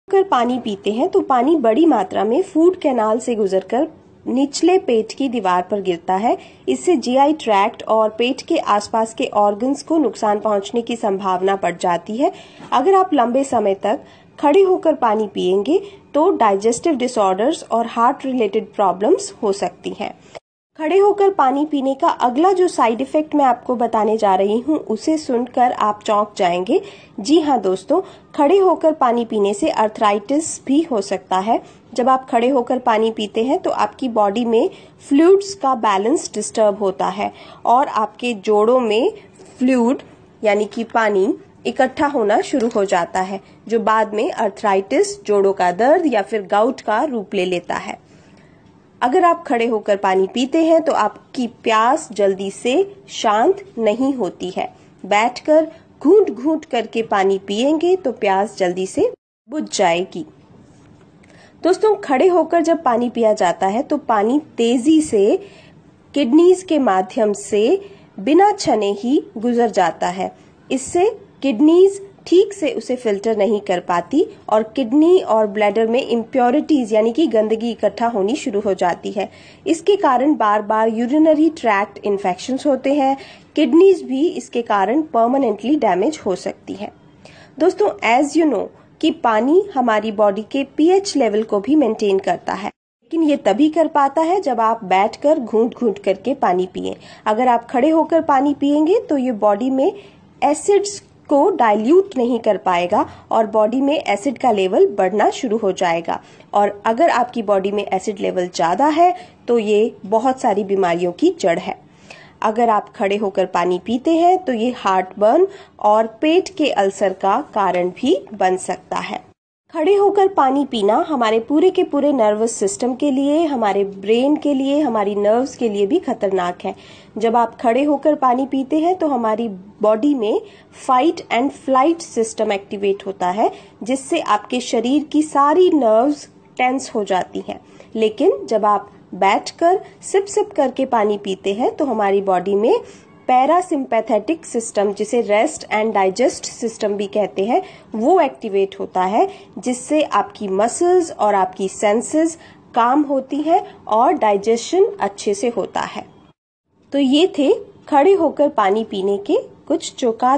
कर पानी पीते हैं तो पानी बड़ी मात्रा में फूड कैनाल से गुजरकर निचले पेट की दीवार पर गिरता है। इससे जीआई ट्रैक्ट और पेट के आसपास के ऑर्गन्स को नुकसान पहुंचने की संभावना बढ़ जाती है। अगर आप लंबे समय तक खड़े होकर पानी पिएंगे तो डाइजेस्टिव डिसऑर्डर्स और हार्ट रिलेटेड प्रॉब्लम्स हो सकती हैं। खड़े होकर पानी पीने का अगला जो साइड इफेक्ट मैं आपको बताने जा रही हूँ उसे सुनकर आप चौंक जाएंगे। जी हाँ दोस्तों, खड़े होकर पानी पीने से अर्थराइटिस भी हो सकता है। जब आप खड़े होकर पानी पीते हैं तो आपकी बॉडी में फ्लूइड्स का बैलेंस डिस्टर्ब होता है और आपके जोड़ों में फ्लूइड यानी कि पानी इकट्ठा होना शुरू हो जाता है, जो बाद में अर्थराइटिस, जोड़ों का दर्द या फिर गाउट का रूप ले लेता है। अगर आप खड़े होकर पानी पीते हैं तो आपकी प्यास जल्दी से शांत नहीं होती है। बैठकर घूंट घूंट करके पानी पिएंगे तो प्यास जल्दी से बुझ जाएगी। दोस्तों, खड़े होकर जब पानी पिया जाता है तो पानी तेजी से किडनीज के माध्यम से बिना छने ही गुजर जाता है। इससे किडनीज ठीक से उसे फिल्टर नहीं कर पाती और किडनी और ब्लैडर में इम्प्योरिटीज यानी कि गंदगी इकट्ठा होनी शुरू हो जाती है। इसके कारण बार बार यूरिनरी ट्रैक्ट इन्फेक्शंस होते हैं। किडनीज भी इसके कारण परमानेंटली डैमेज हो सकती है। दोस्तों, एज यू नो कि पानी हमारी बॉडी के पीएच लेवल को भी मेंटेन करता है, लेकिन ये तभी कर पाता है जब आप बैठकर घूंट घूंट करके पानी पिए। अगर आप खड़े होकर पानी पिएंगे तो ये बॉडी में एसिड्स को डाइल्यूट नहीं कर पाएगा और बॉडी में एसिड का लेवल बढ़ना शुरू हो जाएगा। और अगर आपकी बॉडी में एसिड लेवल ज्यादा है तो ये बहुत सारी बीमारियों की जड़ है। अगर आप खड़े होकर पानी पीते हैं तो ये हार्ट बर्न और पेट के अल्सर का कारण भी बन सकता है। खड़े होकर पानी पीना हमारे पूरे के पूरे नर्वस सिस्टम के लिए, हमारे ब्रेन के लिए, हमारी नर्व्स के लिए भी खतरनाक है। जब आप खड़े होकर पानी पीते हैं तो हमारी बॉडी में fight and flight system activate होता है, जिससे आपके शरीर की सारी नर्व्स टेंस हो जाती हैं। लेकिन जब आप बैठकर सिप सिप करके पानी पीते हैं तो हमारी बॉडी में पैरासिम्पैथेटिक सिस्टम, जिसे रेस्ट एंड डाइजेस्ट सिस्टम भी कहते हैं, वो एक्टिवेट होता है, जिससे आपकी मसल्स और आपकी सेंसेस काम होती हैं और डाइजेशन अच्छे से होता है। तो ये थे खड़े होकर पानी पीने के कुछ चौंका